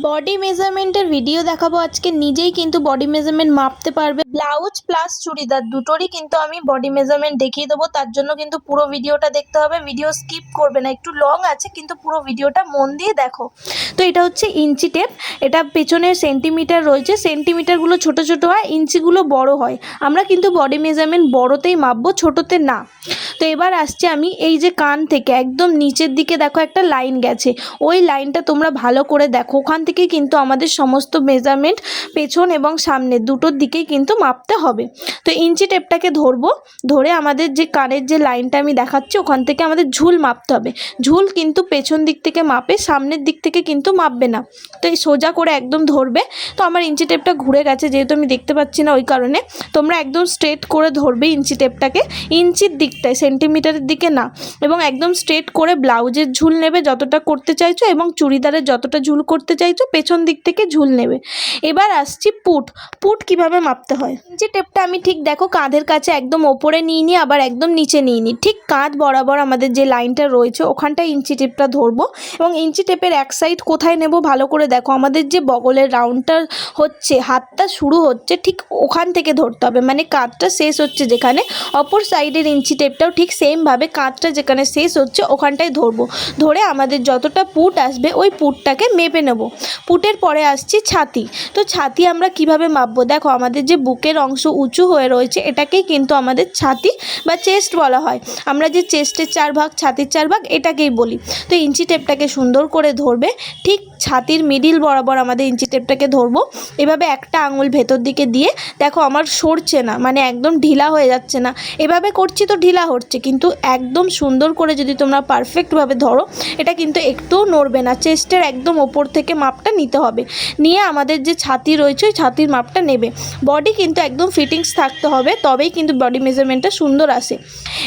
Body মেজারমেন্টের video দেখাবো আজকে। নিজেই কিন্তু বডি মেজারমেন্ট মাপতে পারবে। ব্লাউজ প্লাস চুড়িদার দুটোরই কিন্তু আমি বডি মেজারমেন্ট দেখিয়ে দেবো। তার জন্য কিন্তু পুরো ভিডিওটা দেখতে হবে, ভিডিও স্কিপ করবে না। একটু লং আছে কিন্তু পুরো ভিডিওটা মন দিয়ে দেখো। তো এটা হচ্ছে ইঞ্চি টেপ। এটা পেছনের সেন্টিমিটার রয়েছে, সেন্টিমিটারগুলো ছোট ছোট হয়, ইঞ্চিগুলো বড় হয়। আমরা কিন্তু বডি মেজারমেন্ট বড়তেই মাপবো, ছোটোতে না। তো এবার আসছে আমি এই যে কান থেকে একদম নিচের দিকে দেখো একটা লাইন গেছে, ওই লাইনটা তোমরা ভালো করে দেখো। ওখান থেকে কিন্তু আমাদের সমস্ত মেজারমেন্ট পেছন এবং সামনে দুটোর দিকেই কিন্তু মাপতে হবে। তো ইঞ্চি টেপটাকে ধরবো, ধরে আমাদের যে কানের যে লাইনটা আমি দেখাচ্ছি ওখান থেকে আমাদের ঝুল মাপতে হবে। ঝুল কিন্তু পেছন দিক থেকে মাপে, সামনের দিক থেকে কিন্তু মাপবে না। তো এই সোজা করে একদম ধরবে। তো আমার ইঞ্চি টেপটা ঘুরে গেছে, যেহেতু আমি দেখতে পাচ্ছি না ওই কারণে তোমরা একদম স্ট্রেট করে ধরবে ইঞ্চি টেপটাকে, ইঞ্চির দিকটায়, সেন্টিমিটারের দিকে না। এবং একদম স্ট্রেট করে ব্লাউজের ঝুল নেবে যতটা করতে চাইছো, এবং চুড়িদারের যতটা ঝুল করতে চাইছো পেছন দিক থেকে ঝুল নেবে। এবার আসছি পুট কিভাবে মাপতে হয়। ইঞ্চি টেপটা আমি ঠিক দেখো কাঁধের কাছে একদম ওপরে নিয়ে নিই, আবার একদম নিচে নিয়ে নিই। ঠিক কাঁধ বরাবর আমাদের যে লাইনটা রয়েছে ওখানটায় ইঞ্চি টেপটা ধরবো। এবং ইঞ্চি টেপের এক সাইড কোথায় নেব ভালো করে দেখো। আমাদের যে বগলের রাউন্ডটা হচ্ছে, হাতটা শুরু হচ্ছে ঠিক ওখান থেকে ধরতে হবে, মানে কাঁধটা শেষ হচ্ছে যেখানে, অপর সাইডের ইঞ্চি টেপটাও ঠিক সেমভাবে কাঁধটা যেখানে শেষ হচ্ছে ওখানটায় ধরবো। ধরে আমাদের যতটা পুট আসবে ওই পুটটাকে মেপে নেব। পুটের পরে আসছি ছাতি। তো ছাতি আমরা কিভাবে মাপবো দেখো, আমাদের যে বুকের অংশ উঁচু হয়ে রয়েছে এটাকেই কিন্তু আমাদের ছাতি বা চেস্ট বলা হয়। আমরা যে চেস্টের 4 ভাগ ছাতির 4 ভাগ এটাকেই বলি। তো ইঞ্চি টেপটাকে সুন্দর করে ধরবে, ঠিক ছাতির মিডিল বরাবর আমাদের ইঞ্চি টেপটাকে ধরবো। এভাবে একটা আঙুল ভেতর দিকে দিয়ে দেখো আমার সরছে না, মানে একদম ঢিলা হয়ে যাচ্ছে না। এভাবে করছি তো ঢিলা হচ্ছে, কিন্তু একদম সুন্দর করে যদি তোমরা পারফেক্টভাবে ধরো এটা কিন্তু একটুও নড়বে না। চেস্টের একদম ওপর থেকে মাপটা নিতে হবে, নিয়ে আমাদের যে ছাতি রয়েছে ওই ছাতির মাপটা নেবে। বডি কিন্তু একদম ফিটিংস থাকতে হবে, তবেই কিন্তু বডি মেজারমেন্টটা সুন্দর আসে।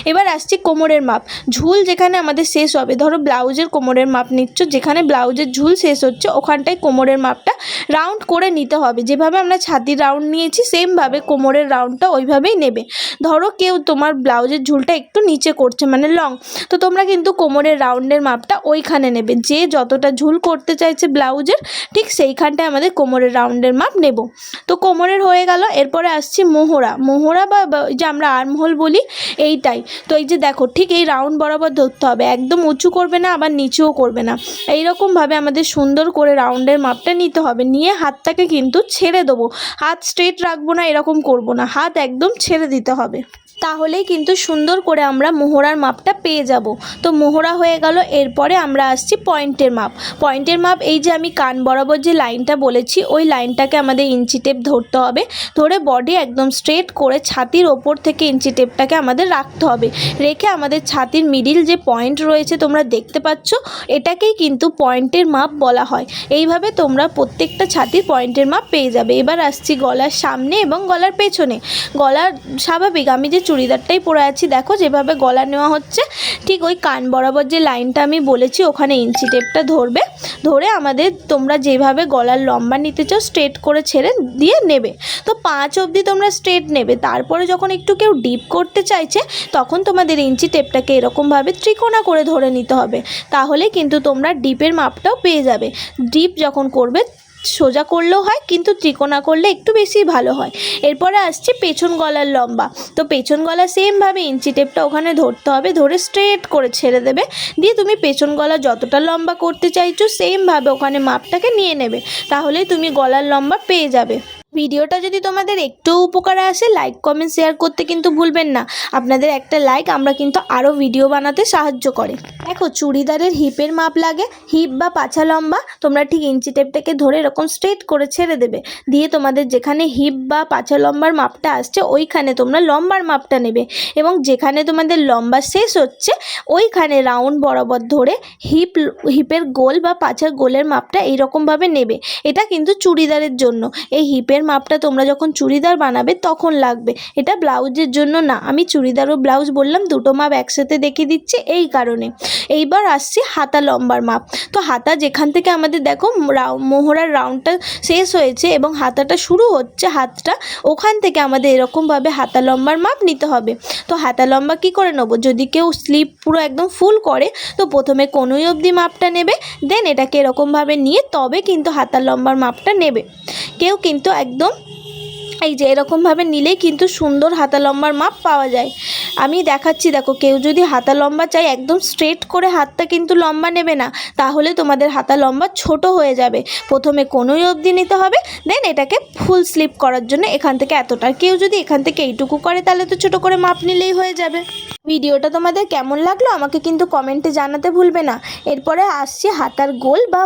এবার আসছি কোমরের মাপ। ঝুল যেখানে আমাদের শেষ হবে, ধরো ব্লাউজের কোমরের মাপ নিচ্ছ, যেখানে ব্লাউজের ঝুল শেষ হচ্ছে ওখানটায় কোমরের মাপটা রাউন্ড করে নিতে হবে। যেভাবে আমরা ছাতির রাউন্ড নিয়েছি সেমভাবে কোমরের রাউন্ডটা ওইভাবেই নেবে। ধরো কেউ তোমার ব্লাউজের ঝুলটা একটু নিচে করছে, মানে লং, তো তোমরা কিন্তু কোমরের রাউন্ডের মাপটা ওইখানে নেবে। যে যতটা ঝুল করতে চাইছে ব্লাউজের ঠিক সেইখানটায় আমাদের কোমরের রাউন্ডের মাপ নেব। তো কোমরের হয়ে গেল। এরপরে আসছি মোহরা বা যে আমরা আর্মহোল বলি এইটাই। তো এই যে দেখো ঠিক এই রাউন্ড বরাবর ধরতে হবে, একদম উঁচু করবে না আবার নিচেও করবে না। এইরকমভাবে আমাদের সুন্দর করে রাউন্ডের মাপটা নিতে হবে। নিয়ে হাতটাকে কিন্তু ছেড়ে দেবো, হাত স্ট্রেট রাখবো না, এরকম করব না, হাত একদম ছেড়ে দিতে হবে। তাহলেই কিন্তু সুন্দর করে আমরা মোহরার মাপটা পেয়ে যাব। তো মোহরা হয়ে গেল। এরপরে আমরা আসছি পয়েন্টের মাপ। পয়েন্টের মাপ এই যে আমি কান বরাবর যে লাইনটা বলেছি ওই লাইনটাকে আমাদের ইঞ্চি টেপ ধরতে হবে। ধরে বডি একদম স্ট্রেট করে ছাতির ওপর থেকে ইঞ্চি টেপটাকে আমাদের রাখতে হবে। রেখে আমাদের ছাতির মিডিল যে পয়েন্ট রয়েছে তোমরা দেখতে পাচ্ছ, এটাকেই কিন্তু পয়েন্টের মাপ বলা হয়। এইভাবে তোমরা প্রত্যেকটা ছাতির পয়েন্টের মাপ পেয়ে যাবে। এবার আসছি গলার সামনে এবং গলার পেছনে। গলার স্বাভাবিক আমি যে চুড়িদারটাই পরে আছি দেখো যেভাবে গলা নেওয়া হচ্ছে, ঠিক ওই কান বরাবর যে লাইনটা আমি বলেছি ওখানে ইঞ্চি টেপটা ধরবে। ধরে আমাদের তোমরা যেভাবে গলার লম্বা নিতে চাও স্ট্রেট করে ছেড়ে দিয়ে নেবে। তো 5 অবধি তোমরা স্ট্রেট নেবে। তারপরে যখন একটু কেউ ডিপ করতে চাইছে তখন তোমাদের ইঞ্চি টেপটাকে এরকমভাবে ত্রিকোণা করে ধরে নিতে হবে। তাহলে কিন্তু তোমরা ডিপের মাপটাও পেয়ে যাবে। ডিপ যখন করবে সোজা করলেও হয়, কিন্তু ত্রিকোণা করলে একটু বেশি ভালো হয়। এরপরে আসছে পেছন গলার লম্বা। তো পেছন গলা সেমভাবে ইঞ্চি টেপটা ওখানে ধরতে হবে, ধরে স্ট্রেট করে ছেড়ে দেবে। দিয়ে তুমি পেছন গলা যতটা লম্বা করতে চাইছো সেমভাবে ওখানে মাপটাকে নিয়ে নেবে। তাহলেই তুমি গলার লম্বা পেয়ে যাবে। ভিডিওটা যদি তোমাদের একটু উপকারে আসে লাইক কমেন্ট শেয়ার করতে কিন্তু ভুলবেন না। আপনাদের একটা লাইক আমরা কিন্তু আরও ভিডিও বানাতে সাহায্য করে। দেখো চুড়িদারের হিপের মাপ লাগে, হিপ বা পাছা লম্বা। তোমরা ঠিক ইঞ্চি টেপটাকে ধরে এরকম স্ট্রেট করে ছেড়ে দেবে। দিয়ে তোমাদের যেখানে হিপ বা পাছা লম্বার মাপটা আসছে ওইখানে তোমরা লম্বার মাপটা নেবে। এবং যেখানে তোমাদের লম্বা শেষ হচ্ছে ওইখানে রাউন্ড বরাবর ধরে হিপের গোল বা পাছার গোলের মাপটা এইরকমভাবে নেবে। এটা কিন্তু চুড়িদারের জন্য। এই হিপের গলার মাপটা তোমরা যখন চুড়িদার বানাবে তখন লাগবে, এটা ব্লাউজের জন্য না। আমি চুড়িদার ও ব্লাউজ বললাম দুটো মাপ একসাথে দেখিয়ে দিচ্ছি এই কারণে। এইবার আসছি হাতা লম্বার মাপ। তো হাতা যেখান থেকে আমাদের দেখো মোহরার রাউন্ডটা শেষ হয়েছে এবং হাতাটা শুরু হচ্ছে, হাতটা ওখান থেকে আমাদের এরকমভাবে হাতা লম্বার মাপ নিতে হবে। তো হাতা লম্বা কী করে নেবো, যদি কেউ স্লিভ পুরো একদম ফুল করে তো প্রথমে কনুই অবধি মাপটা নেবে, দেন এটাকে এরকমভাবে নিয়ে তবে কিন্তু হাতা লম্বার মাপটা নেবে। কেউ কিন্তু একদম এই যে এরকমভাবে নিলেই কিন্তু সুন্দর হাতা লম্বার মাপ পাওয়া যায়। আমি দেখাচ্ছি, দেখো কেউ যদি হাতা লম্বা চাই একদম স্ট্রেট করে হাতটা কিন্তু লম্বা নেবে না, তাহলে তোমাদের হাতা লম্বা ছোট হয়ে যাবে। প্রথমে কনুই অবধি নিতে হবে, দেন এটাকে ফুল স্লিভ করার জন্য এখান থেকে এতটা, কেউ যদি এখান থেকে এইটুকু করে তাহলে তো ছোট করে মাপ নিলেই হয়ে যাবে। ভিডিওটা তোমাদের কেমন লাগলো আমাকে কিন্তু কমেন্টে জানাতে ভুলবে না। এরপরে আসছি হাতার গোল বা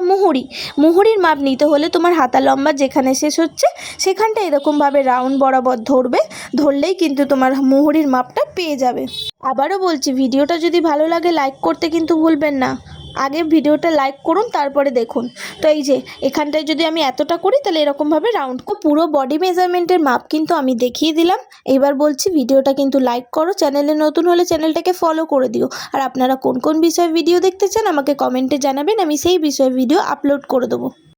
মুহুরির মাপ নিতে হলে তোমার হাতা লম্বা যেখানে শেষ হচ্ছে সেখানটা এরকমভাবে রাউন্ড বরাবর ধরলেই কিন্তু তোমার মুহুরির মাপটা পেয়ে যাবে। আবারও বলছি, ভিডিওটা যদি ভালো লাগে লাইক করতে কিন্তু ভুলবেন না। আগে ভিডিওটা লাইক করুন তারপরে দেখুন। তো এই যে এখানটায় যদি আমি এতটা করি তাহলে এরকমভাবে রাউন্ড পুরো বডি মেজারমেন্টের মাপ কিন্তু আমি দেখিয়ে দিলাম। এবার বলছি ভিডিওটা কিন্তু লাইক করো, চ্যানেলে নতুন হলে চ্যানেলটাকে ফলো করে দিও। আর আপনারা কোন কোন বিষয়ে ভিডিও দেখতে চান আমাকে কমেন্টে জানাবেন, আমি সেই বিষয়ে ভিডিও আপলোড করে দেবো।